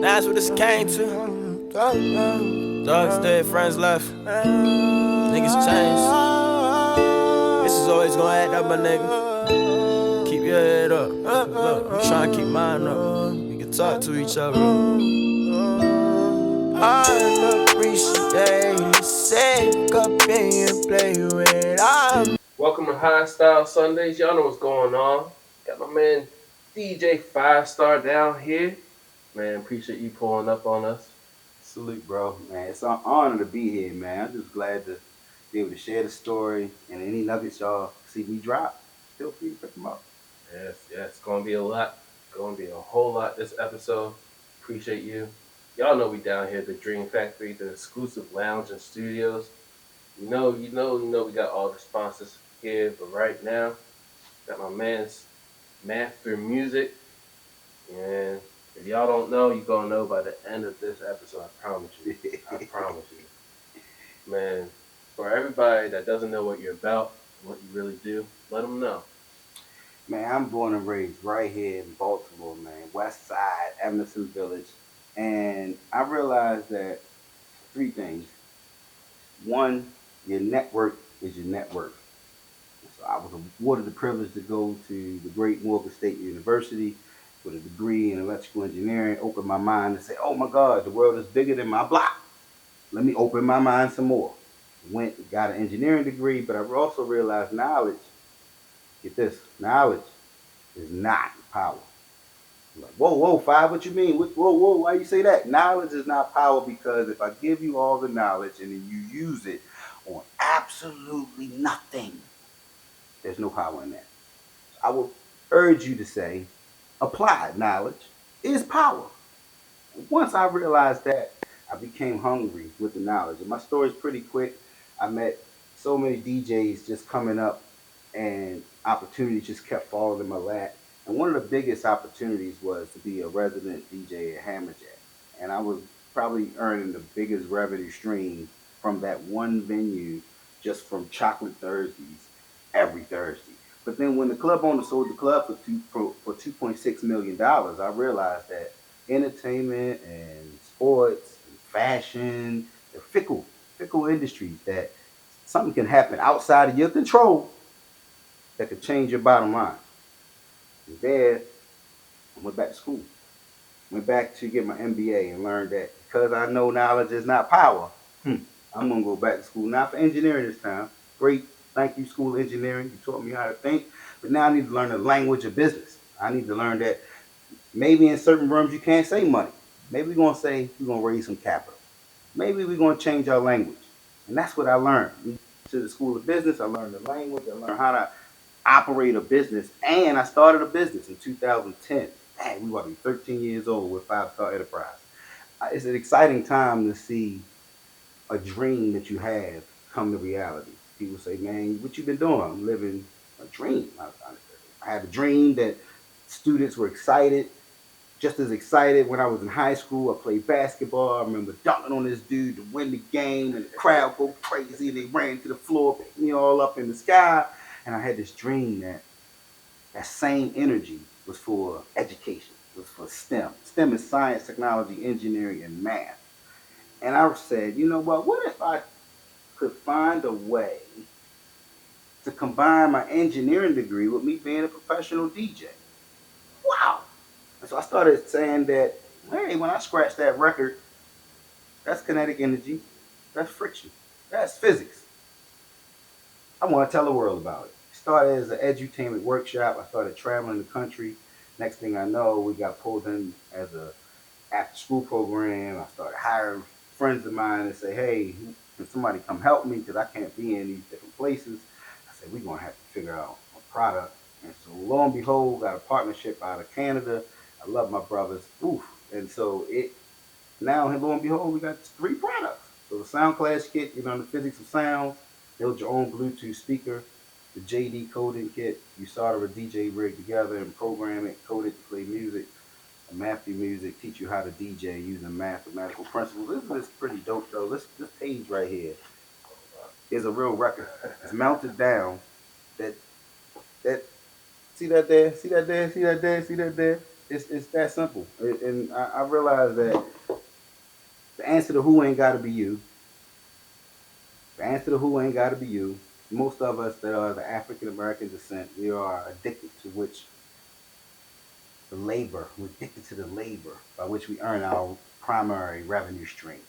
That's what this came to. Dogs dead, friends left. Niggas changed. This is always gonna act up, my nigga. Keep your head up. Look, I'm trying to keep mine up. We can talk to each other. I appreciate it. Sick up in your play with. Welcome to High Style Sundays. Y'all know what's going on. Got my man DJ5Starr down here. Man, appreciate you pulling up on us. Salute, bro. Man, it's an honor to be here, man. I'm just glad to be able to share the story, and any nuggets y'all see me drop, feel free to pick them up. Yes, it's gonna be a lot. Gonna be a whole lot this episode. Appreciate you. Y'all know we down here at the Dream Factory, the exclusive lounge and studios. You know, we got all the sponsors here, but right now, got my man's Master Music. And if y'all don't know, you're gonna know by the end of this episode. I promise you. I promise you. Man, for everybody that doesn't know what you're about, what you really do, let them know. Man, I'm born and raised right here in Baltimore, man. West Side, Emerson Village. And I realized that three things. One, your network is your net worth. So I was awarded the privilege to go to the great Morgan State University with a degree in electrical engineering, open my mind and say, oh my God, the world is bigger than my block. Let me open my mind some more. Went and got an engineering degree, but I also realized knowledge, get this, knowledge is not power. I'm like, whoa, Five, what you mean? Whoa, why you say that? Knowledge is not power, because if I give you all the knowledge and then you use it on absolutely nothing, there's no power in that. I will urge you to say, applied knowledge is power. Once I realized that, I became hungry with the knowledge. And my story's pretty quick. I met so many DJs just coming up, and opportunities just kept falling in my lap. And one of the biggest opportunities was to be a resident DJ at Hammerjack. And I was probably earning the biggest revenue stream from that one venue, just from Chocolate Thursdays every Thursday. But then when the club owner sold the club for $2.6 million, I realized that entertainment and sports and fashion, they're fickle industries, that something can happen outside of your control that could change your bottom line. And there, I went back to school. Went back to get my MBA and learned that because I know knowledge is not power, I'm going to go back to school, not for engineering this time. Great, thank you, School of Engineering. You taught me how to think. But now I need to learn the language of business. I need to learn that maybe in certain rooms you can't say money. Maybe we're going to say we're going to raise some capital. Maybe we're going to change our language. And that's what I learned. To the School of Business, I learned the language. I learned how to operate a business. And I started a business in 2010. Man, we about to be 13 years old with 5-Star Enterprise. It's an exciting time to see a dream that you have come to reality. People say, man, what you been doing? I'm living a dream. I had a dream that students were excited, just as excited when I was in high school. I played basketball. I remember dunking on this dude to win the game, and the crowd go crazy, and they ran to the floor, picked me all up in the sky. And I had this dream that that same energy was for education, was for STEM. STEM is science, technology, engineering, and math. And I said, you know what if I could find a way to combine my engineering degree with me being a professional DJ? Wow. And so I started saying that, hey, when I scratch that record, that's kinetic energy, that's friction, that's physics. I want to tell the world about it. Started as an edutainment workshop. I started traveling the country. Next thing I know, we got pulled in as a after school program. I started hiring friends of mine and say, hey, can somebody come help me, because I can't be in these different places. I said, we're going to have to figure out a product. And so lo and behold, got a partnership out of Canada. I love my brothers. Oof. And so now, lo and behold, we got 3 products. So the Sound Clash Kit, you learn the physics of sound, build your own Bluetooth speaker. The JD coding kit, you solder a DJ rig together and program it, code it to play music. A Matthew Music, teach you how to DJ using mathematical principles. This is pretty dope though. This page right here is a real record. It's mounted down. That see that there? See that there? See that there? See that there? It's that simple. And I realize that the answer to who ain't got to be you. The answer to who ain't got to be you. Most of us that are the African American descent, we are addicted to which the labor. We're addicted to the labor by which we earn our primary revenue stream.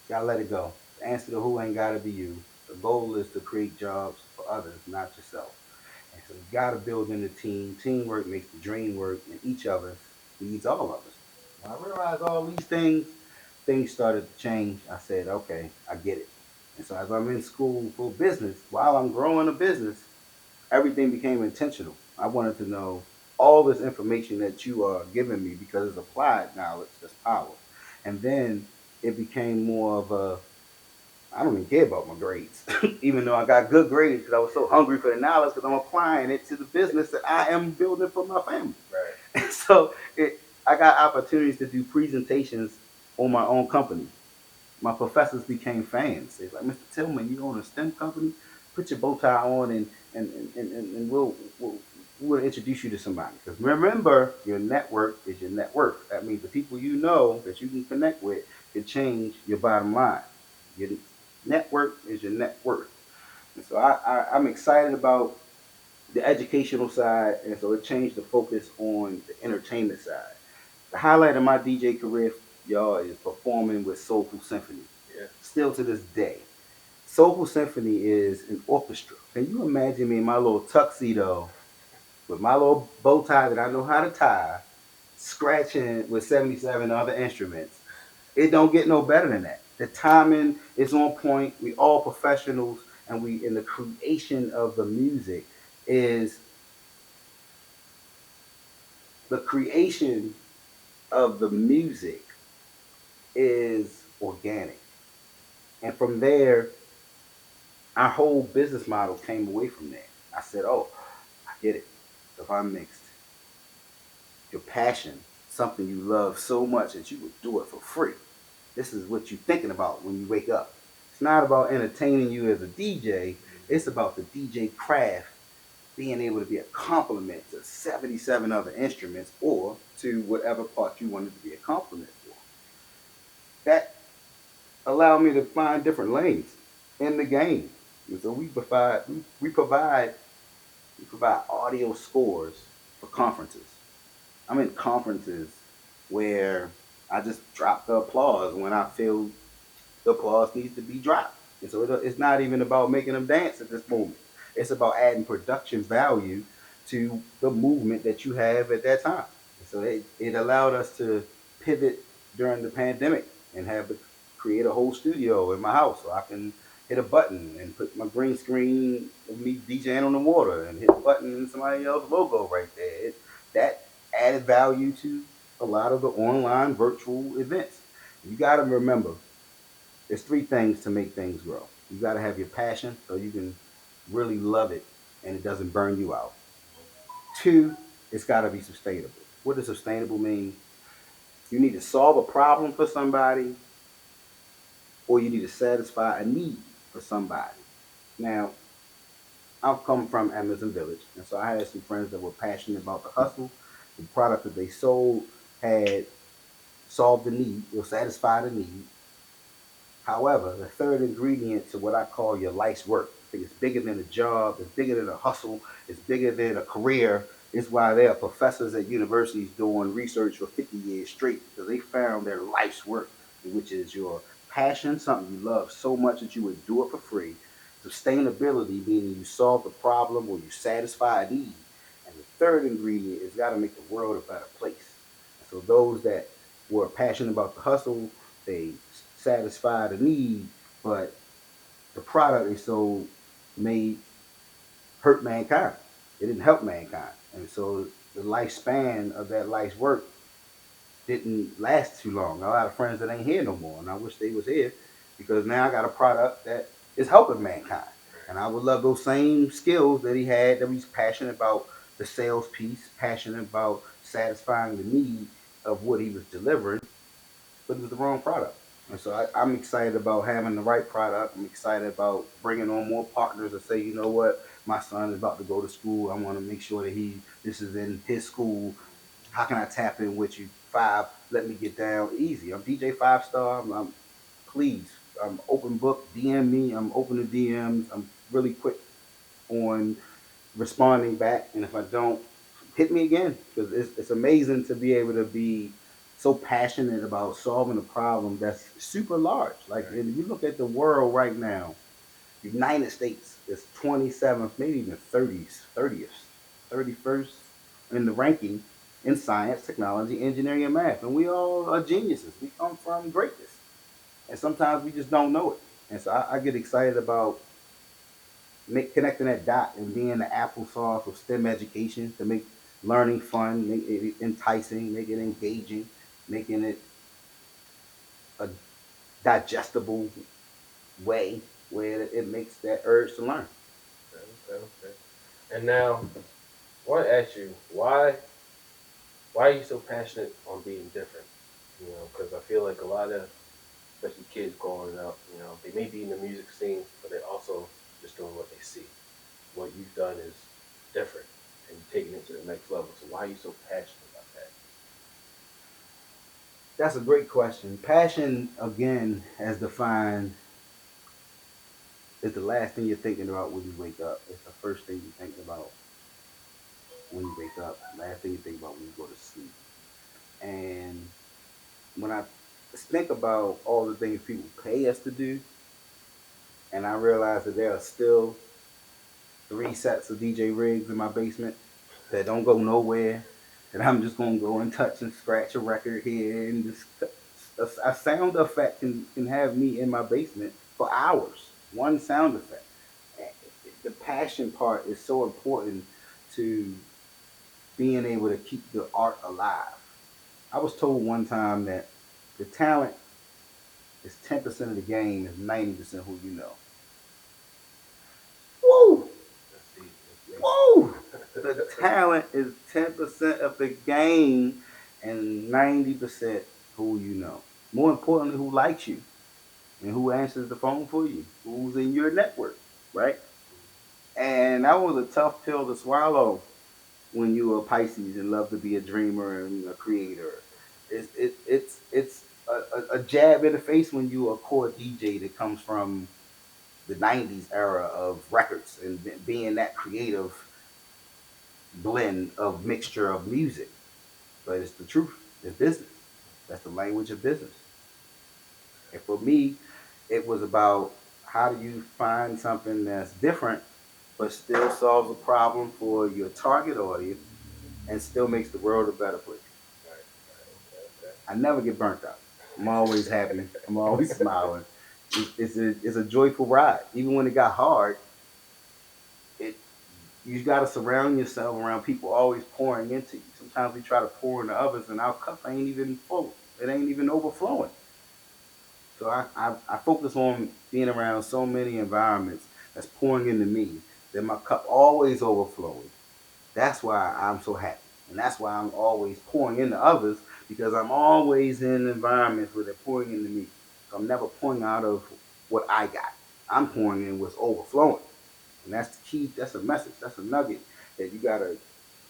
Gotta let it go. The answer to who ain't gotta be you. The goal is to create jobs for others, not yourself. And so you gotta build in a team. Teamwork makes the dream work, and each of us leads all of us. When I realized all these things started to change. I said, okay, I get it. And so as I'm in school for business, while I'm growing a business, everything became intentional. I wanted to know all this information that you are giving me because it's applied knowledge that's power. And then it became more of a I don't even care about my grades, even though I got good grades because I was so hungry for the knowledge because I'm applying it to the business that I am building for my family. Right. And so I got opportunities to do presentations on my own company. My professors became fans. They're like, Mr. Tillman, you own a STEM company? Put your bow tie on and we'll introduce you to somebody. Because remember, your network is your net worth. That means the people you know that you can connect with can change your bottom line. Your network is your net worth. And so I'm excited about the educational side, and so it changed the focus on the entertainment side. The highlight of my DJ career, y'all, is performing with Soulful Symphony. Yeah. Still to this day. Soulful Symphony is an orchestra. Can you imagine me in my little tuxedo with my little bow tie that I know how to tie, scratching with 77 other instruments? It don't get no better than that. The timing is on point. We all professionals, and we in the creation of the music is the creation of the music is organic. And from there, our whole business model came away from there. I said, oh, I get it. If I mixed your passion, something you love so much that you would do it for free. This is what you're thinking about when you wake up. It's not about entertaining you as a DJ. It's about the DJ craft being able to be a complement to 77 other instruments or to whatever part you wanted to be a complement for. That allowed me to find different lanes in the game. And so we provide audio scores for conferences. I'm in conferences where I just drop the applause when I feel the applause needs to be dropped. And so it's not even about making them dance at this moment. It's about adding production value to the movement that you have at that time. And so it allowed us to pivot during the pandemic and create a whole studio in my house so I can hit a button and put my green screen of me DJing on the water and hit a button and somebody else's logo right there. That added value to a lot of the online virtual events. You got to remember, there's three things to make things grow. You got to have your passion so you can really love it and it doesn't burn you out. Two, it's got to be sustainable. What does sustainable mean? You need to solve a problem for somebody or you need to satisfy a need for somebody. Now, I've come from Amazon Village, and so I had some friends that were passionate about the hustle. The product that they sold had solved the need or satisfied the need. However, the third ingredient to what I call your life's work, I think it's bigger than a job, it's bigger than a hustle, it's bigger than a career. It's why there are professors at universities doing research for 50 years straight because they found their life's work, which is your passion, something you love so much that you would do it for free. Sustainability, meaning you solve the problem or you satisfy a need. And the third ingredient is got to make the world a better place. And so those that were passionate about the hustle, they satisfied a need, but the product they sold made hurt mankind. It didn't help mankind. And so the lifespan of that life's work didn't last too long. A lot of friends that ain't here no more, and I wish they was here because now I got a product that is helping mankind. And I would love those same skills that he had, that he's passionate about the sales piece, passionate about satisfying the need of what he was delivering, but it was the wrong product. And so I'm excited about having the right product. I'm excited about bringing on more partners that say, you know what, my son is about to go to school. I want to make sure that this is in his school. How can I tap in with you? Five, let me get down easy. I'm DJ5Starr. I'm please. I'm open book. DM me. I'm open to DMs. I'm really quick on responding back. And if I don't, hit me again because it's amazing to be able to be so passionate about solving a problem that's super large. Like, Right. if you look at the world right now, United States is 27th, maybe even 30th, 31st in the ranking in science, technology, engineering, and math. And we all are geniuses. We come from greatness. And sometimes we just don't know it. And so I get excited about connecting that dot and being the applesauce of STEM education to make learning fun, make it enticing, make it engaging, making it a digestible way where it makes that urge to learn. Okay, okay, okay. And now, I want to ask you why are you so passionate on being different? You know, because I feel like a lot of, especially kids growing up, you know, they may be in the music scene, but they also just doing what they see. What you've done is different, and you're taking it to the next level. So why are you so passionate about that? That's a great question. Passion, again, as defined, is the last thing you're thinking about when you wake up. It's the first thing you think about when you wake up. Last thing you think about when you go to sleep. And when I think about all the things people pay us to do, and I realize that there are still three sets of DJ rigs in my basement that don't go nowhere, that I'm just gonna go and touch and scratch a record here, and just a sound effect can have me in my basement for hours. One sound effect. The passion part is so important to being able to keep the art alive. I was told one time that the talent is 10% of the game, is 90% who you know. Woo! That's deep. That's Woo! The deep. talent is 10% of the game and 90% who you know. More importantly, who likes you and who answers the phone for you, who's in your network, right? And that was a tough pill to swallow when you were Pisces and love to be a dreamer and a creator. It's a jab in the face when you are a core DJ that comes from the 90s era of records and being that creative blend of mixture of music. But it's the truth. It's business. That's the language of business. And for me, it was about how do you find something that's different but still solves a problem for your target audience and still makes the world a better place. Right, right, I never get burnt out. I'm always happy. I'm always smiling. It's a joyful ride. Even when it got hard, it you got to surround yourself around people always pouring into you. Sometimes we try to pour into others, and our cup ain't even full. It ain't even overflowing. So I focus on being around so many environments that's pouring into me that my cup always overflowing. That's why I'm so happy. And that's why I'm always pouring into others because I'm always in environments where they're pouring into me. So I'm never pouring out of what I got. I'm pouring in what's overflowing. And that's the key. That's a message. That's a nugget that you gotta.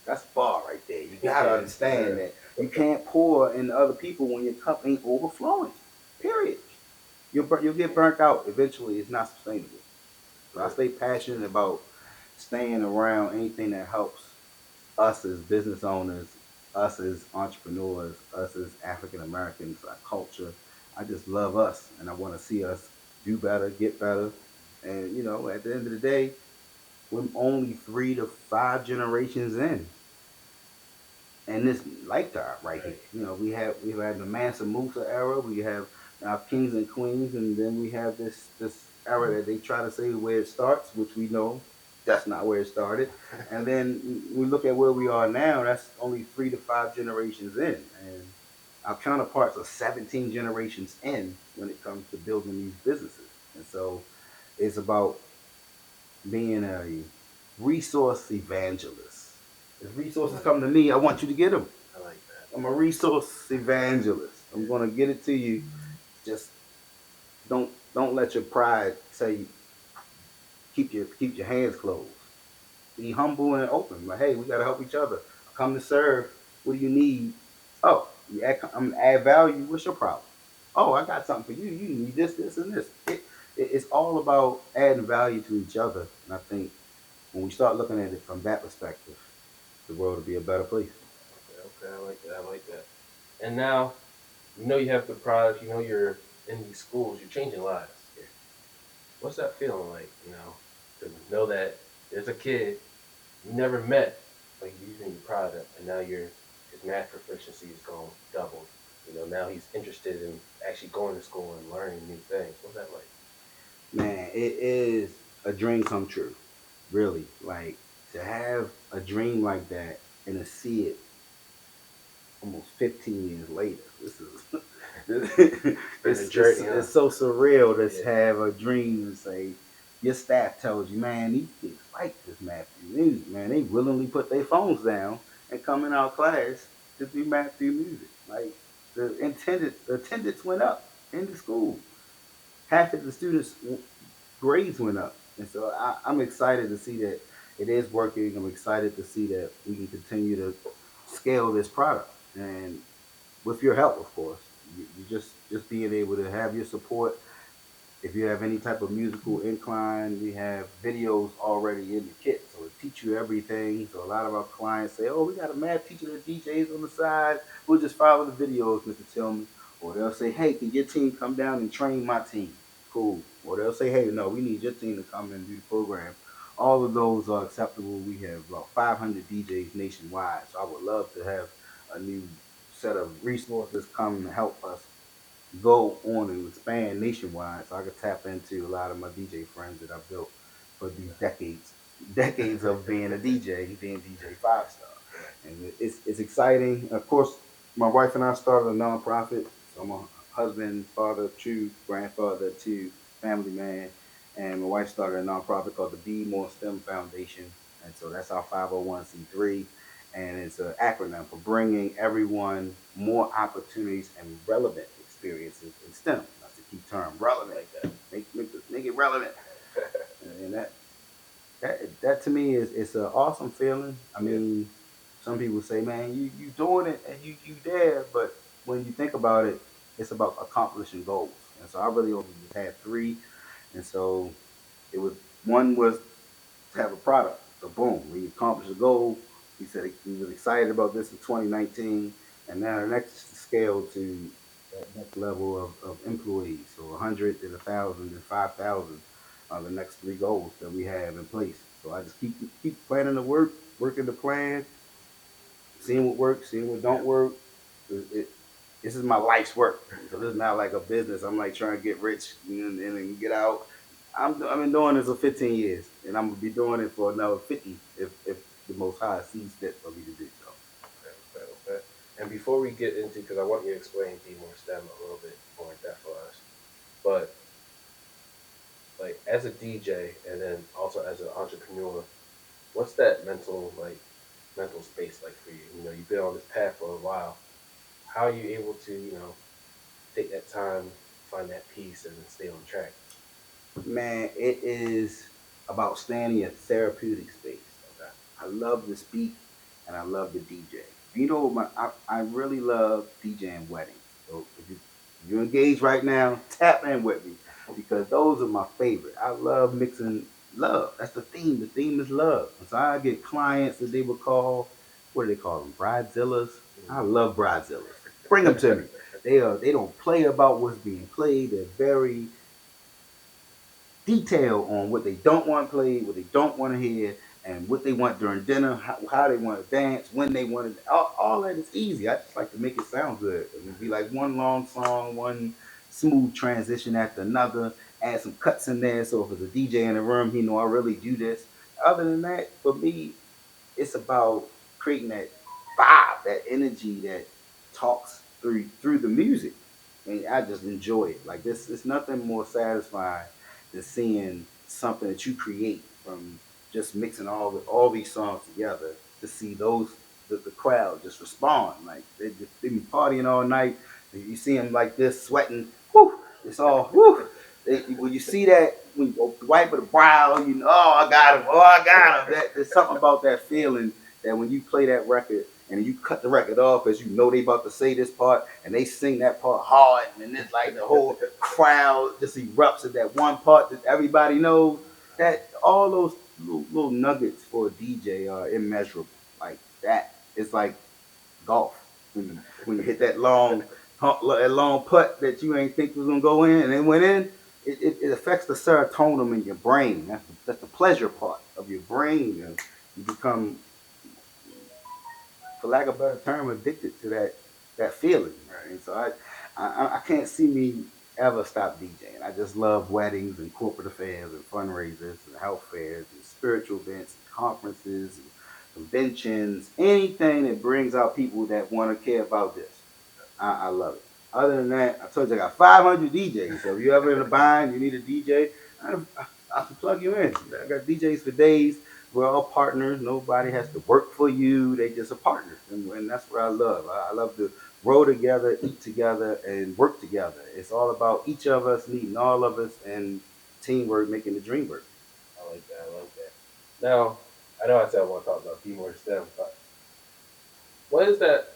That's a bar right there. You gotta okay. understand that Yeah. you can't pour into other people when your cup ain't overflowing. Period. You'll get burnt out. Eventually, it's not sustainable. So I stay passionate about staying around anything that helps us as business owners, us as entrepreneurs, us as African Americans, our culture. I just love us, and I want to see us do better, get better. And at the end of the day, we're only 3 to 5 generations in this lifetime right here. Right. We've had the Mansa Musa era, we have our kings and queens, and then we have this era that they try to say where it starts, which we know that's not where it started. And then we look at where we are now. That's only 3 to 5 generations in, and our counterparts are 17 generations in when it comes to building these businesses. And so it's about being a resource evangelist. If resources come to me, I want you to get them. I like that. I'm a resource evangelist. I'm gonna get it to you. Just don't let your pride say keep your hands closed. Be humble and open. Like, hey, we gotta help each other. I come to serve. What do you need? Oh, I'm gonna add value. What's your problem? Oh, I got something for you. You need this, this, and this. It's all about adding value to each other. And I think when we start looking at it from that perspective, the world will be a better place. Okay, okay, I like that. I like that. And now, you know you have the product. You know you're in these schools. You're changing lives here. What's that feeling like? To know that there's a kid you never met, like using your product, and now his math proficiency is going double. Now he's interested in actually going to school and learning new things. What's that like? Man, it is a dream come true. Really. Like to have a dream like that and to see it almost 15 years later. This is It's been a journey, huh? it's so surreal to Yeah. have a dream and say your staff tells you, man, these kids like this math through music, man. They willingly put their phones down and come in our class to do math through music. Like the attendance went up in the school. Half of the students' grades went up, and so I'm excited to see that it is working. I'm excited to see that we can continue to scale this product, and with your help, of course, you just being able to have your support. If you have any type of musical incline, we have videos already in the kit, so it teach you everything. So a lot of our clients say, "Oh, we got a math teacher that DJs on the side. We'll just follow the videos, Mr. Tillman." Or they'll say, "Hey, can your team come down and train my team?" Cool. Or they'll say, "Hey, no, we need your team to come and do the program." All of those are acceptable. We have about 500 DJs nationwide, so I would love to have a new set of resources come and help us go on and expand nationwide so I could tap into a lot of my DJ friends that I've built for these decades of being a DJ, being DJ5Starr. And it's exciting. Of course, my wife and I started a nonprofit. So I'm a husband, father of two, grandfather of two, family man. And my wife started a nonprofit called the Be More STEM Foundation. And so that's our 501c3, and it's an acronym for bringing everyone more opportunities and relevant experiences in STEM. That's the key term, relevant. Like that. Make it relevant, and that to me is an awesome feeling. I Yeah. mean, some people say, "Man, you doing it and you there," but when you think about it, it's about accomplishing goals. And so I really only just had three, and so it was one was to have a product. So boom, we accomplished the goal. He said he was excited about this in 2019, and now the next scale to that next level of employees. So 100 and 1,000 and 5,000 are the next three goals that we have in place. So I just keep planning the work, working the plan, seeing what works, seeing what Yeah. don't work. This is my life's work. So this is not like a business. I'm like trying to get rich and then get out. I've been doing this for 15 years, and I'm gonna be doing it for another 50 if the Most High sees fit for me to do so. Okay, okay, okay. And before we get into, because I want you to explain D more STEM a little bit more in depth for us, but like as a DJ and then also as an entrepreneur, what's that mental space like for you? You've been on this path for a while. How are you able to take that time, find that peace, and stay on track? Man, it is about staying in a therapeutic space. Okay. I love to speak and I love to DJ. You know, I really love DJing weddings. So if you're engaged right now, tap in with me because those are my favorite. I love mixing love. That's the theme. The theme is love. And so I get clients that they would call, what do they call them? Bridezillas. I Mm. love bridezillas. Bring them to me. They don't play about what's being played. They're very detail on what they don't want played, what they don't want to hear, and what they want during dinner, how they want to dance, when they want to. All that is easy. I just like to make it sound good. It would be like one long song, one smooth transition after another. Add some cuts in there, so if there's a DJ in the room, he know I really do this. Other than that, for me, it's about creating that vibe, that energy that talks through the music, and I just enjoy it. Like this, it's nothing more satisfying than seeing something that you create from just mixing all these songs together to see the crowd just respond. Like they be partying all night. And you see them like this sweating. Whoo! It's all whoo. When you see that, when you wipe the brow, oh, I got him. Oh, I got him. There's something about that feeling that when you play that record and then you cut the record off as you know they about to say this part, and they sing that part hard, and then it's like the whole crowd just erupts at that one part that everybody knows. That all those little nuggets for a DJ are immeasurable. Like that, it's like golf when you hit that long putt that you ain't think was gonna go in and it went in. It affects the serotonin in your brain. That's the pleasure part of your brain, and you become, for lack of a better term, addicted to that feeling. Right? And so I can't see me ever stop DJing. I just love weddings and corporate affairs and fundraisers and health fairs and spiritual events and conferences and conventions, anything that brings out people that want to care about this. I love it. Other than that, I told you I got 500 DJs. So if you're ever in a bind, you need a DJ, I can plug you in. I got DJs for days. We're all partners. Nobody has to work for you. They just a partner, and that's what I love. I love to roll together, eat together, and work together. It's all about each of us needing all of us and teamwork making the dream work. I like that. I like that. Now, I know I said I want to talk about Be More STEM, but what is that?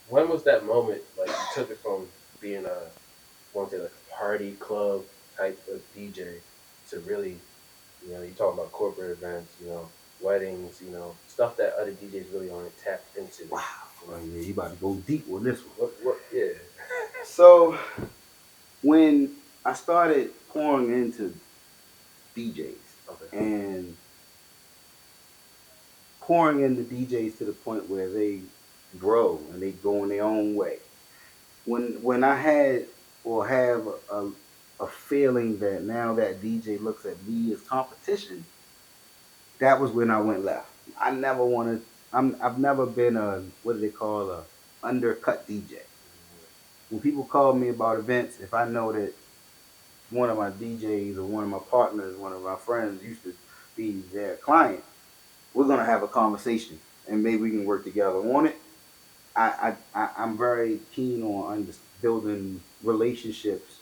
When was that moment like you took it from being a, want to say like a party club type of DJ to really, you talking about corporate events, weddings, stuff that other DJs really aren't tapped into. Wow. Oh, yeah, you about to go deep on this one. Yeah. So when I started pouring into DJs, Okay. and pouring into DJs to the point where they grow and they go in their own way. When I had or have a feeling that now that DJ looks at me as competition, that was when I went left. I never wanted. I've never been a, what do they call, a undercut DJ. When people call me about events, if I know that one of my DJs or one of my partners, one of my friends used to be their client, we're gonna have a conversation and maybe we can work together on it. I'm very keen on building relationships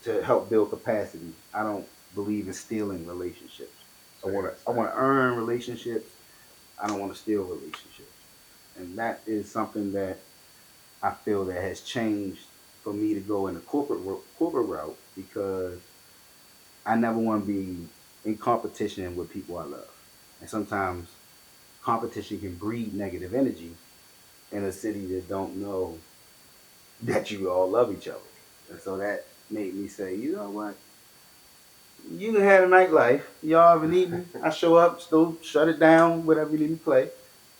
to help build capacity. I don't believe in stealing relationships. I want to earn relationships. I don't want to steal relationships, and that is something that I feel that has changed for me to go in the corporate route, because I never want to be in competition with people I love, and sometimes competition can breed negative energy in a city that don't know that you all love each other. And so that made me say, you know what? You can have a nightlife. Y'all have an evening. I show up, still shut it down, whatever you need me to play.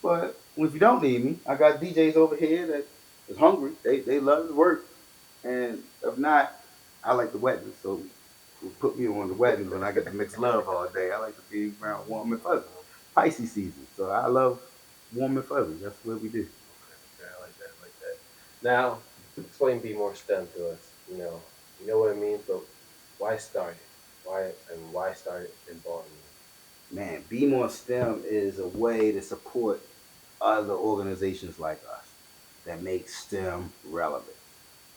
But if you don't need me, I got DJs over here that is hungry. They love to work. And if not, I like the weddings. So put me on the weddings when I get to mix love all day. I like to be around warm and fuzzy. Pisces season. So I love warm and fuzzy. That's what we do. Okay, I like that. I like that. Now, explain Be More STEM to us. You know what it means, but why start it? Why start it in Baltimore? Man, Be More STEM is a way to support other organizations like us that make STEM relevant.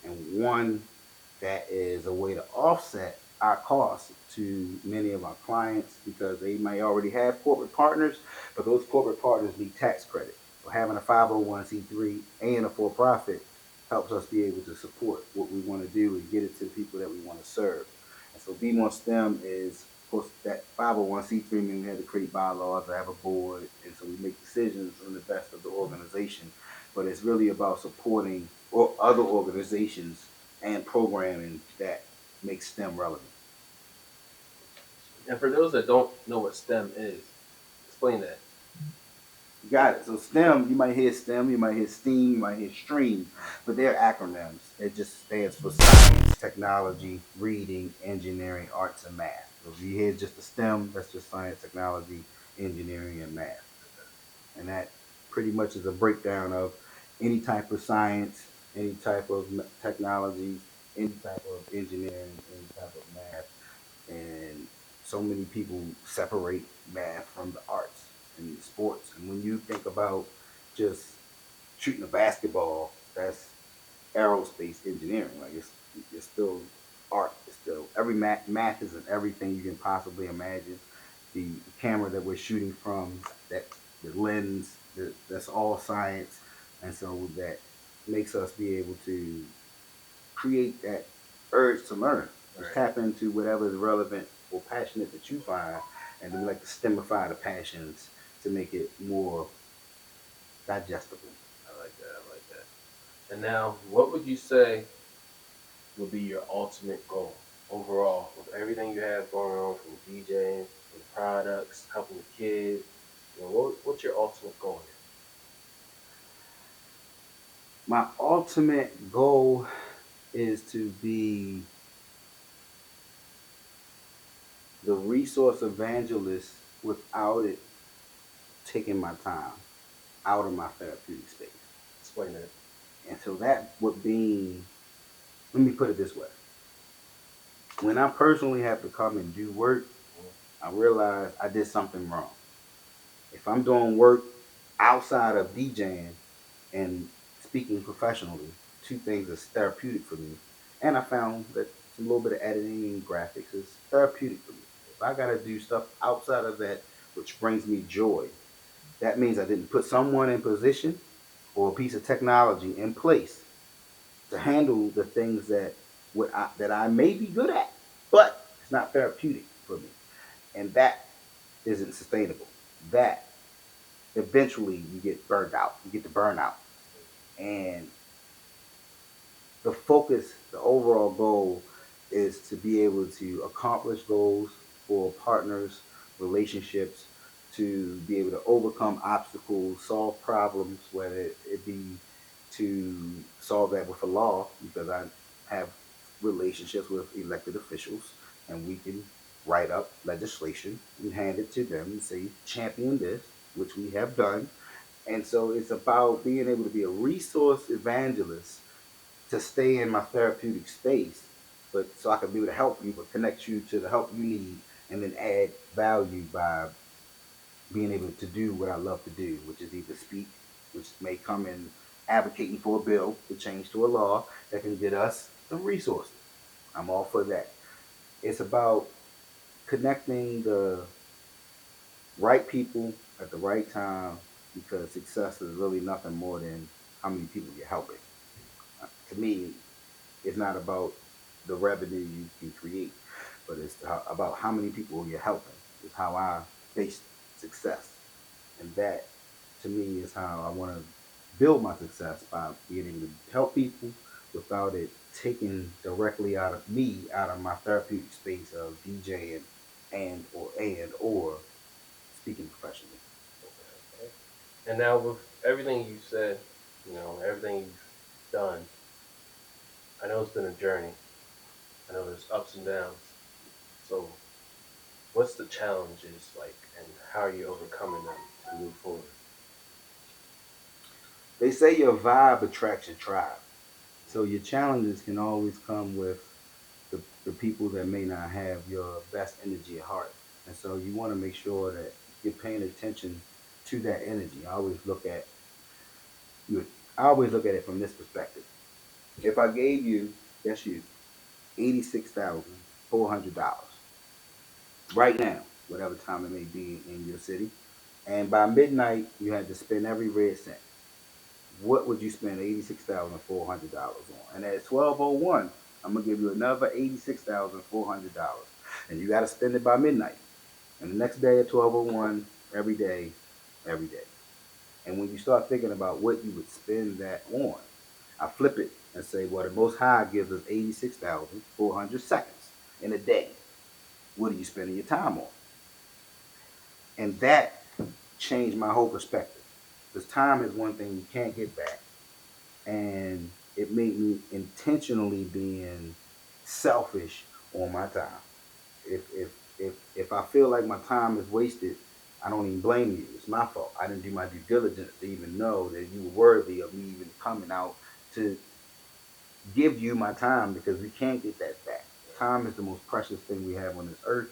And one, that is a way to offset our costs to many of our clients, because they may already have corporate partners, but those corporate partners need tax credit. So having a 501c3 and a for-profit helps us be able to support what we want to do and get it to the people that we want to serve. And so Be More STEM is, of course, that 501c3 means we have to create bylaws, I have a board, and so we make decisions on the best of the organization. But it's really about supporting or other organizations and programming that makes STEM relevant. And for those that don't know what STEM is, explain that. Got it. So STEM, you might hear STEM, you might hear STEAM, you might hear STREAM, but they're acronyms. It just stands for science, technology, reading, engineering, arts, and math. So if you hear just the STEM, that's just science, technology, engineering, and math. And that pretty much is a breakdown of any type of science, any type of technology, any type of engineering, any type of math. And so many people separate math from the arts and sports. And when you think about just shooting a basketball, that's aerospace engineering. Like it's still art. It's still math is in everything you can possibly imagine. The camera that we're shooting from, that the lens, that's all science, and so that makes us be able to create that urge to learn. Just Right. tap into whatever is relevant or passionate that you find, and then we like to stemify the passions to make it more digestible. I like that. I like that. And now, what would you say would be your ultimate goal overall with everything you have going on from DJing, from the products, helping the kids? What's your ultimate goal here? My ultimate goal is to be the resource evangelist without it taking my time out of my therapeutic space. Explain that. And so that would be, let me put it this way. When I personally have to come and do work, I realize I did something wrong. If I'm doing work outside of DJing and speaking professionally, two things that's therapeutic for me. And I found that a little bit of editing and graphics is therapeutic for me. If I got to do stuff outside of that, which brings me joy, that means I didn't put someone in position or a piece of technology in place to handle the things that I may be good at, but it's not therapeutic for me, and that isn't sustainable. That eventually you get burned out. You get the burnout, and the focus, the overall goal, is to be able to accomplish goals for partners, relationships, to be able to overcome obstacles, solve problems, whether it be to solve that with a law, because I have relationships with elected officials, and we can write up legislation and hand it to them and say, champion this, which we have done. And so it's about being able to be a resource evangelist to stay in my therapeutic space, but so I can be able to help you, but connect you to the help you need, and then add value by being able to do what I love to do, which is either speak, which may come in advocating for a bill to change to a law that can get us some resources. I'm all for that. It's about connecting the right people at the right time, because success is really nothing more than how many people you're helping. To me, it's not about the revenue you can create, but it's about how many people you're helping. Is how I base success, and that to me is how I want to build my success, by being able to help people without it taking directly out of me, out of my therapeutic space of DJing and or speaking professionally. Okay. And now, with everything you said, everything you've done, I know it's been a journey. I know there's ups and downs. So, what's the challenges like, and how are you overcoming them to move forward? They say your vibe attracts your tribe. So your challenges can always come with the people that may not have your best energy at heart. And so you want to make sure that you're paying attention to that energy. You I always look at it from this perspective. If I gave you, that's you, $86,400 right now, whatever time it may be in your city, and by midnight you had to spend every red cent, what would you spend $86,400 on? And at 12:01, I'm gonna give you another $86,400, and you got to spend it by midnight. And the next day at 12:01, every day. And when you start thinking about what you would spend that on, I flip it and say, well, the Most High gives us 86,400 seconds in a day. What are you spending your time on? And that changed my whole perspective. Because time is one thing you can't get back, and it made me intentionally being selfish on my time. If I feel like my time is wasted, I don't even blame you. It's my fault. I didn't do my due diligence to even know that you were worthy of me even coming out to give you my time, because we can't get that back. Time is the most precious thing we have on this earth,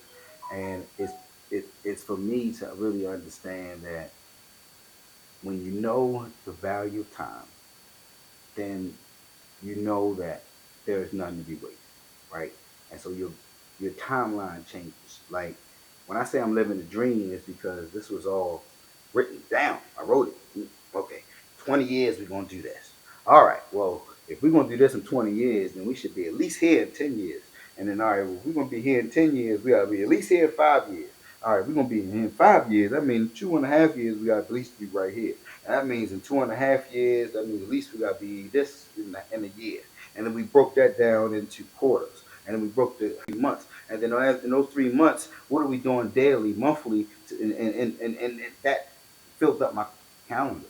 and it's for me to really understand that when you know the value of time, then you know that there is none to be wasted, right? And so your timeline changes. Like when I say I'm living a dream, it's because this was all written down. I wrote it. Okay, 20 years we're gonna do this. All right. Well, if we're gonna do this in 20 years, then we should be at least here in 10 years. And then all right, well, if we're gonna be here in 10 years, we gotta be at least here in 5 years. All right, we're gonna be here in 5 years. That means 2.5 years we gotta at least be right here. And that means in 2.5 years, that means at least we gotta be this in a year. And then we broke that down into quarters. And then we broke the 3 months. And then in those 3 months, what are we doing daily, monthly? And that filled up my calendar.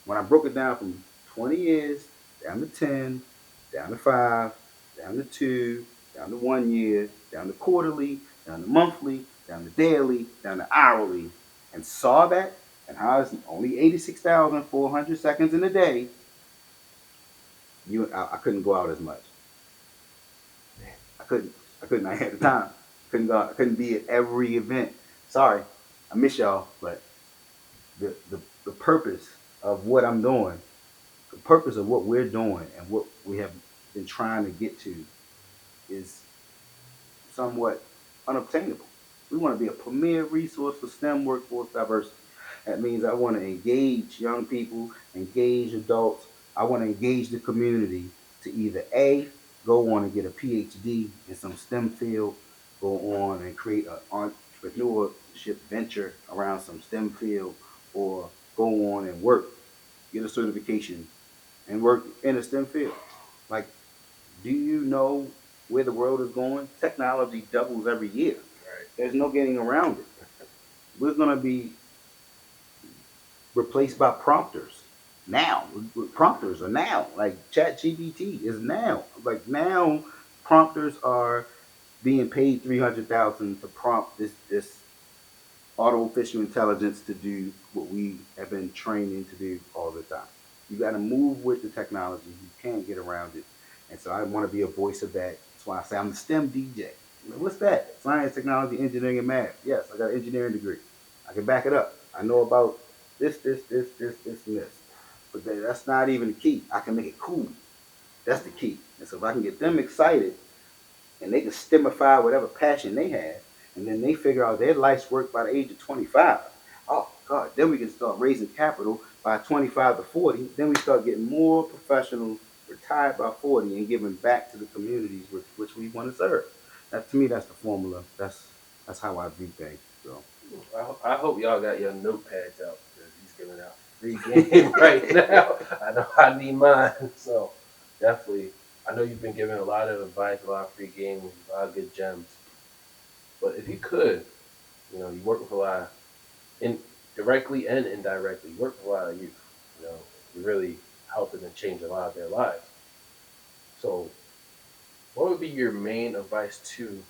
When I broke it down from 20 years down to 10, down to 5, down to 2, down to 1 year, down to quarterly, down to monthly, down to daily, down to hourly, and saw that and how it's only 86,400 seconds in a day, I couldn't go out as much. I couldn't. I couldn't. I had the time. Couldn't go. I couldn't be at every event. Sorry, I miss y'all, but the purpose of what I'm doing, the purpose of what we're doing, and what we have been trying to get to, is somewhat unobtainable. We want to be a premier resource for STEM workforce diversity. That means I want to engage young people, engage adults. I want to engage the community to either A, go on and get a PhD in some STEM field, go on and create an entrepreneurship venture around some STEM field, or go on and work, get a certification, and work in a STEM field. Like, do you know where the world is going? Technology doubles every year. Right. There's no getting around it. We're going to be replaced by prompters now. Prompters are now. Like ChatGPT is now. Like now, prompters are being paid 300,000 to prompt this artificial intelligence to do what we have been training to do all the time. You got to move with the technology. You can't get around it. And so I want to be a voice of that. That's why I say I'm the STEM DJ. What's that? Science, technology, engineering, and math. Yes, I got an engineering degree. I can back it up. I know about this, and this. But that's not even the key. I can make it cool. That's the key. And so if I can get them excited and they can stemify whatever passion they have, and then they figure out their life's work by the age of 25. Oh God, then we can start raising capital by 25 to 40. Then we start getting more professionals retired by 40 and giving back to the communities which we want to serve. That to me, that's the formula. That's how I view things. So I hope y'all got your notepads out because he's giving out free game right now. I know I need mine. So definitely, I know you've been giving a lot of advice, a lot of free game, a lot of good gems. But if you could, you work with a lot of, in directly and indirectly, you work with a lot of youth. You're really helping to change a lot of their lives. So, what would be your main advice to,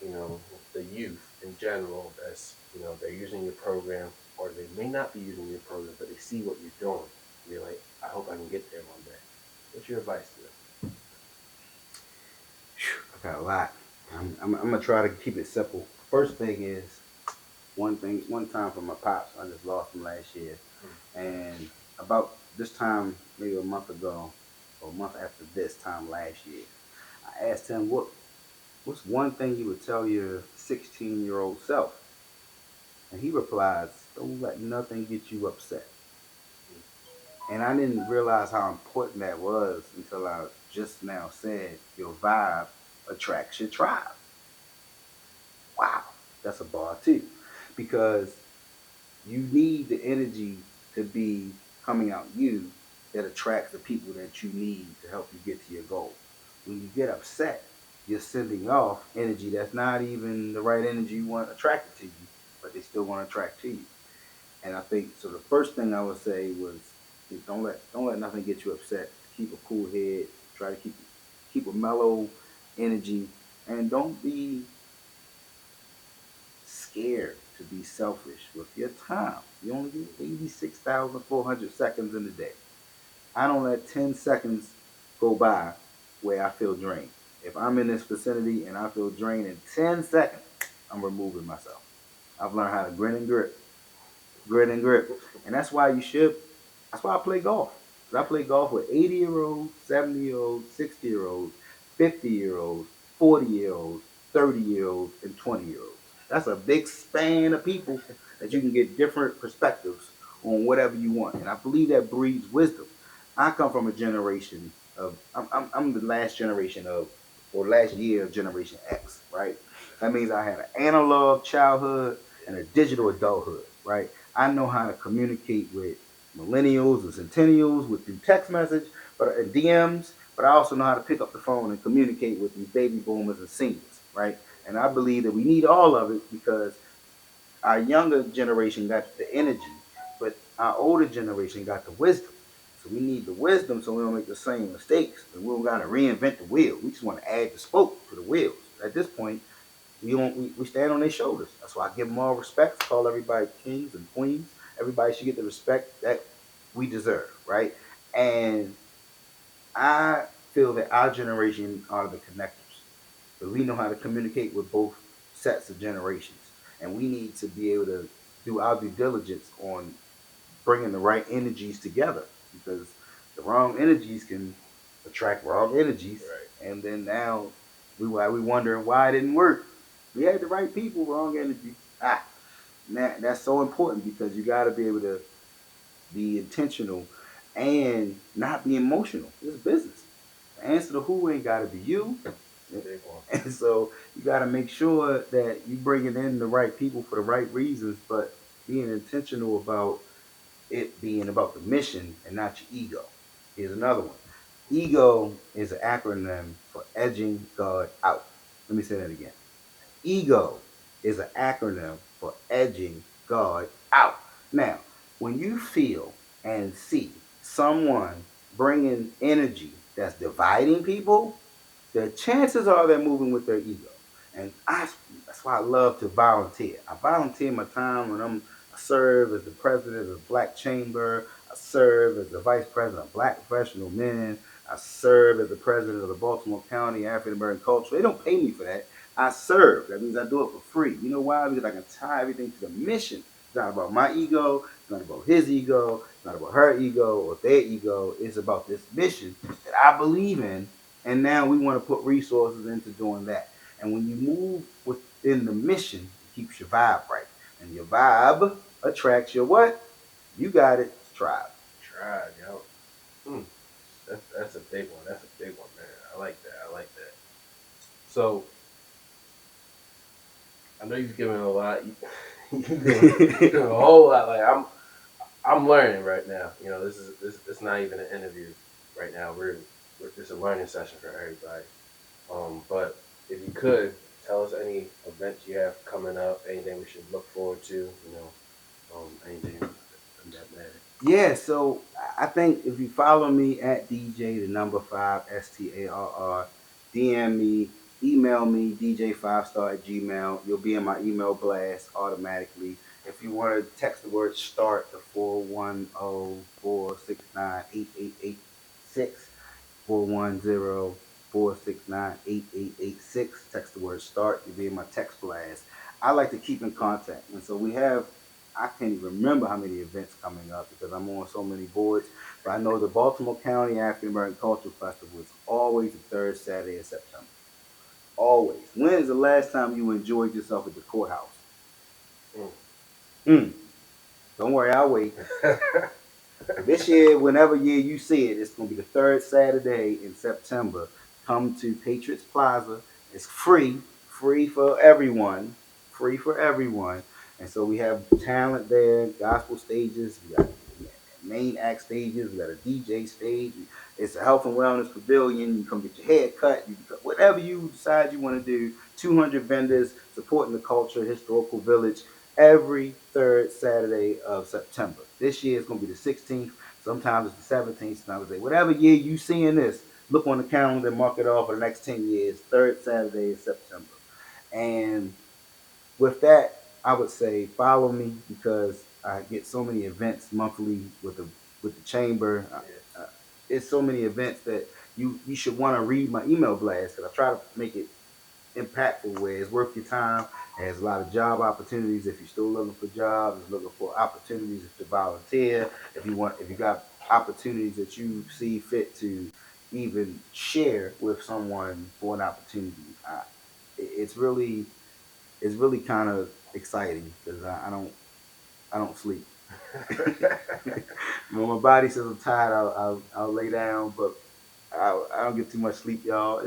the youth in general that's, they're using your program or they may not be using your program, but they see what you're doing. And they're like, I hope I can get there one day. What's your advice to them? I got a lot. I'm gonna try to keep it simple. First thing is one time for my pops. I just lost him last year, and about this time, maybe a month ago, or a month after this time last year, I asked him what's one thing you would tell your 16-year-old self, and he replies, "Don't let nothing get you upset." And I didn't realize how important that was until I just now said your vibe attracts your tribe. Wow, that's a bar too, because you need the energy to be coming out you that attracts the people that you need to help you get to your goal. When you get upset, you're sending off energy that's not even the right energy you want attracted to you, but they still want to attract to you. And I think so. The first thing I would say was don't let nothing get you upset. Keep a cool head. Try to keep a mellow energy, and don't be scared to be selfish with your time. You only get 86,400 seconds in a day. I don't let 10 seconds go by where I feel drained. If I'm in this vicinity and I feel drained in 10 seconds, I'm removing myself. I've learned how to grin and grip. And that's why I play golf. 'Cause I play golf with 80-year-olds, 70-year-olds, 60-year-olds, 50-year-olds, 40-year-olds, 30-year-olds, and 20-year-olds. That's a big span of people that you can get different perspectives on whatever you want. And I believe that breeds wisdom. I come from a generation of, I'm the last generation of, or last year of Generation X, right? That means I had an analog childhood and a digital adulthood, right? I know how to communicate with millennials and centennials with through text message, but and DMs. But I also know how to pick up the phone and communicate with these baby boomers and seniors, right? And I believe that we need all of it because our younger generation got the energy, but our older generation got the wisdom. So we need the wisdom so we don't make the same mistakes. And we don't got to reinvent the wheel. We just want to add the spoke to the wheels. At this point, we stand on their shoulders. That's why I give them all respect. Call everybody kings and queens. Everybody should get the respect that we deserve, right? And I feel that our generation are the connectors because we know how to communicate with both sets of generations, and we need to be able to do our due diligence on bringing the right energies together because the wrong energies can attract wrong energies, Right. and then now we wondering why it didn't work. We had the right people, wrong energy. That's so important because you got to be able to be intentional and not be emotional. It's business. The answer to who ain't got to be you. It's a big one. And so you got to make sure that you bringing in the right people for the right reasons, but being intentional about it being about the mission and not your ego. Here's another one. Ego is an acronym for edging God out. Let me say that again. Ego is an acronym for edging God out. Now, when you feel and see someone bringing energy that's dividing people, the chances are they're moving with their ego. And that's why I love to volunteer. I volunteer my time when I serve as the president of the Black Chamber. I serve as the vice president of Black Professional Men. I serve as the president of the Baltimore County African American Culture. They don't pay me for that. I serve. That means I do it for free. You know why? Because I can tie everything to the mission. It's not about my ego. It's not about his ego. It's not about her ego or their ego. It's about this mission that I believe in. And now we want to put resources into doing that. And when you move within the mission, it keeps your vibe right. And your vibe attracts your what? You got it, tribe. Tried, yo. Mm. That's a big one. That's a big one, man. I like that. I like that. So I know you've given a lot. You've given a whole lot. Like I'm learning right now. You know, this it's not even an interview right now. We're just a learning session for everybody. But if you could tell us any events you have coming up, anything we should look forward to, anything in that matter. Yeah, so I think if you follow me at DJ the number 5 STARR, DM me, email me DJ5Starr at Gmail. You'll be in my email blast automatically. If you want to text the word start to 410-469-8886, 410-469-8886. Text the word start. You'll be in my text blast. I like to keep in contact. And so we have, I can't even remember how many events coming up because I'm on so many boards. But I know the Baltimore County African American Cultural Festival is always the third Saturday of September. Always. When is the last time you enjoyed yourself at the courthouse? Mm. Mm. Don't worry, I'll wait. This year, whenever year you see it, it's going to be the third Saturday in September. Come to Patriots Plaza. It's free for everyone, free for everyone. And so we have talent there, gospel stages. We got main act stages. We got a DJ stage. It's a health and wellness pavilion. You come get your hair cut. Whatever you decide you want to do. 200 vendors supporting the culture, historical village every third Saturday of September. This year it's going to be the 16th. Sometimes it's the 17th. Sometimes it's whatever year you seeing this, look on the calendar and mark it off for the next 10 years. Third Saturday of September. And with that, I would say follow me because I get so many events monthly with the chamber. It's so many events that you should want to read my email blast because I try to make it impactful where it's worth your time. It has a lot of job opportunities if you're still looking for jobs, it's looking for opportunities to volunteer. If you got opportunities that you see fit to even share with someone for an opportunity, it's really kind of exciting because I don't sleep. When my body says I'm tired, I'll lay down, but I don't get too much sleep, y'all.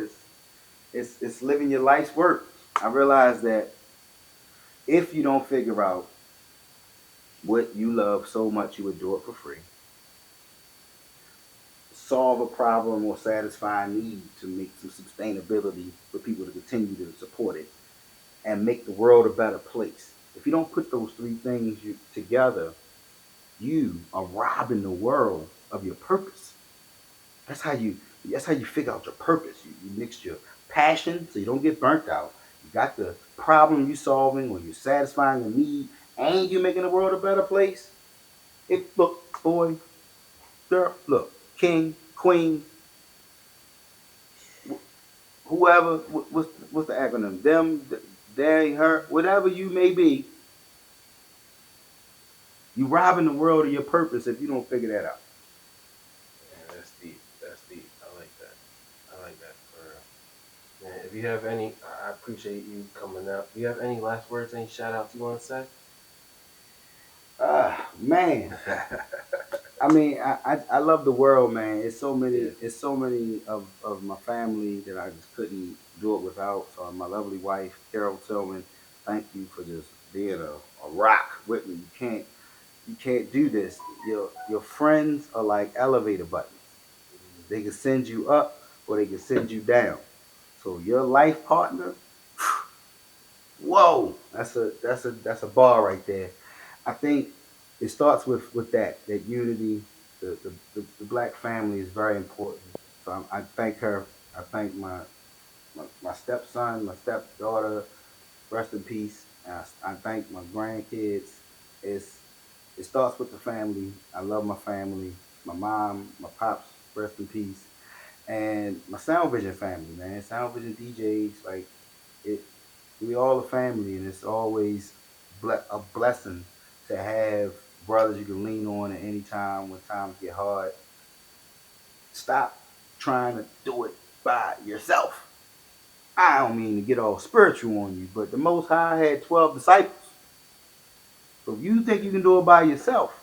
It's living your life's work. I realize that if you don't figure out what you love so much you would do it for free, solve a problem or satisfy a need to make some sustainability for people to continue to support it, and make the world a better place. If you don't put those three things together, you are robbing the world of your purpose. That's how you that's how you figure out your purpose. You mix your passion so you don't get burnt out. You got the problem you solving or you're satisfying a need and you're making the world a better place. It look, boy, girl, look, king, queen, whoever, what's the acronym? Them, they, her, whatever you may be, you robbing the world of your purpose if you don't figure that out. Yeah, that's deep. That's deep. I like that. I like that for real. Man, if you have any, I appreciate you coming out. Do you have any last words, any shout outs you want to say? Ah, man. I mean, I love the world, man. Yeah. It's so many of my family that I just couldn't do it without. So my lovely wife, Carol Tillman, thank you for just being a rock with me. You can't do this. Your friends are like elevator buttons. They can send you up or they can send you down. So your life partner, whoa, that's a bar right there. I think it starts with that unity. The black family is very important. So I thank her. I thank my stepson, my stepdaughter. Rest in peace. I thank my grandkids. It's it starts with the family. I love my family. My mom, my pops. Rest in peace. And my Sound Vision family, man. Sound Vision DJs, like it. We all a family, and it's always a blessing to have brothers you can lean on at any time when times get hard. Stop trying to do it by yourself. I don't mean to get all spiritual on you, but the Most High had 12 disciples. So if you think you can do it by yourself,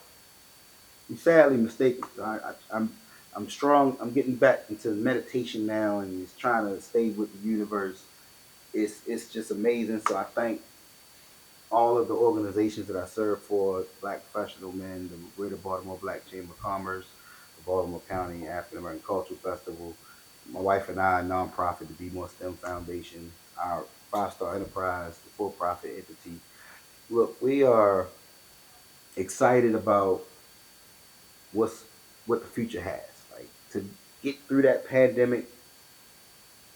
you're sadly mistaken. So I'm strong. I'm getting back into meditation now, and it's trying to stay with the universe. It's just amazing. So I thank all of the organizations that I serve for, Black Professional Men, the Greater Baltimore Black Chamber of Commerce, the Baltimore County African American Cultural Festival, my wife and I, a nonprofit, the Be More STEM Foundation, our 5 Star Enterprise, the for-profit entity. Look, we are excited about what's what the future has. Like to get through that pandemic,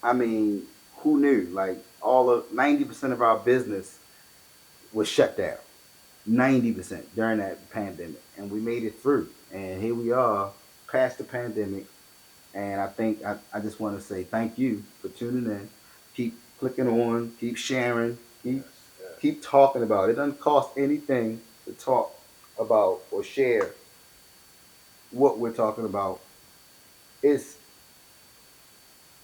I mean, who knew? Like all of 90% of our business was shut down. 90% during that pandemic, and we made it through. And here we are, past the pandemic. And I just want to say thank you for tuning in. Keep clicking on, keep sharing, Yes. Yes. keep talking about it. It doesn't cost anything to talk about or share what we're talking about. It's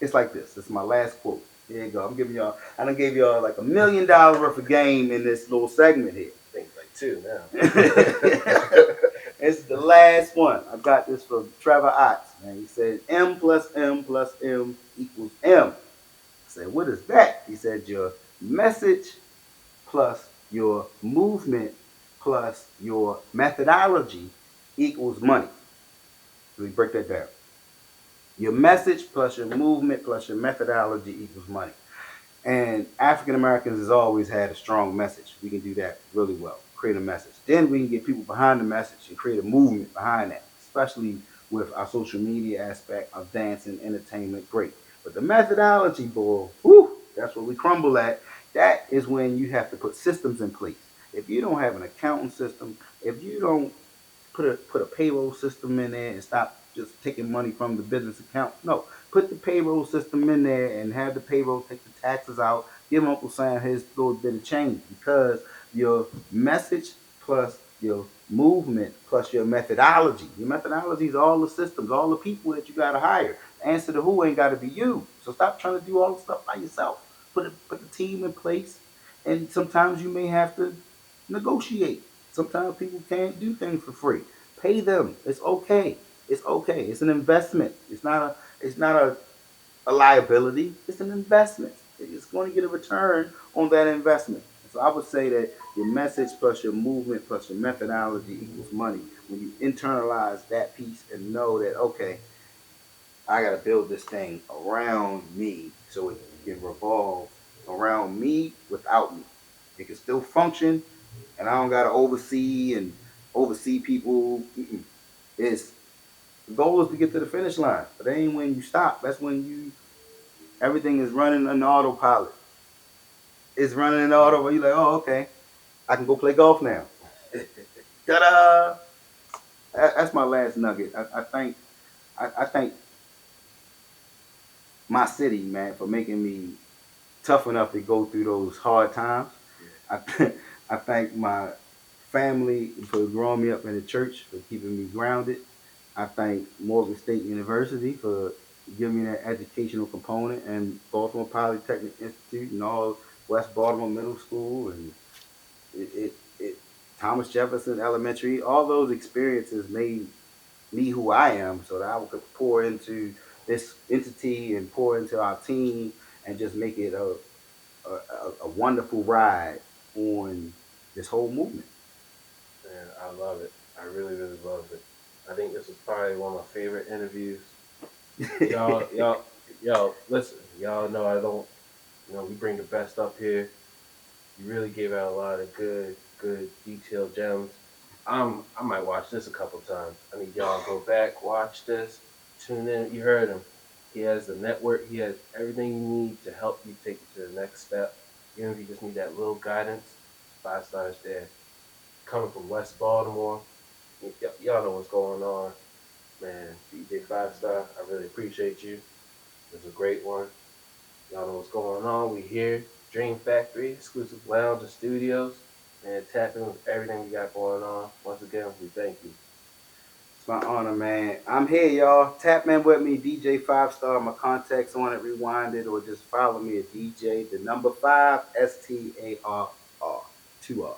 it's like this. It's my last quote. Here you go. I'm giving y'all. I done gave y'all like $1 million worth of game in this little segment here. I think like two now. It's the last one. I got this from Trevor Otts, man. He said M plus M plus M equals M. I said, what is that? He said your message plus your movement plus your methodology equals money. Let me break that down. Your message plus your movement plus your methodology equals money. And African Americans has always had a strong message. We can do that really well. Create a message. Then we can get people behind the message and create a movement behind that, especially with our social media aspect of dancing, entertainment, great. But the methodology, boy, whew, that's what we crumble at. That is when you have to put systems in place. If you don't have an accounting system, if you don't put a payroll system in there and stop just taking money from the business account. No, put the payroll system in there and have the payroll take the taxes out. Give Uncle Sam his little bit of change because your message plus your movement plus your methodology. Your methodology is all the systems, all the people that you got to hire. The answer to who ain't got to be you. So stop trying to do all the stuff by yourself. Put the team in place, and sometimes you may have to negotiate. Sometimes people can't do things for free. Pay them. It's okay. It's okay. It's an investment. It's not a liability. It's an investment. It's going to get a return on that investment. So I would say that your message plus your movement plus your methodology equals money. When you internalize that piece and know that, okay, I got to build this thing around me so it can revolve around me without me. It can still function, and I don't got to oversee people. It's the goal is to get to the finish line, but that ain't when you stop. That's when you everything is running on autopilot. It's running in auto. You're like, oh, okay, I can go play golf now. Ta-da! That's my last nugget. I thank my city, man, for making me tough enough to go through those hard times. I I thank my family for growing me up in the church, for keeping me grounded. I thank Morgan State University for giving me that educational component, and Baltimore Polytechnic Institute, and all West Baltimore Middle School, and it Thomas Jefferson Elementary. All those experiences made me who I am, so that I could pour into this entity and pour into our team and just make it a wonderful ride on this whole movement. Man, I love it. I really, really love it. I think this was probably one of my favorite interviews. Y'all, y'all, y'all, listen. Y'all know I don't. We bring the best up here. You really gave out a lot of good, detailed gems. I might watch this a couple times. I need y'all to go back, watch this, tune in. You heard him. He has the network. He has everything you need to help you take it to the next step. Even if you just need that little guidance, 5 stars there. Coming from West Baltimore, y'all know what's going on, man. DJ5Starr, I really appreciate you. It was a great one. Y'all know what's going on. We here, Dream Factory, exclusive lounge and studios, and tapping with everything we got going on. Once again, we thank you. It's my honor, man. I'm here, y'all. Tap man with me, DJ5Starr. My contacts on it, rewind it, or just follow me at DJ, the number 5, STARR, 2 R's.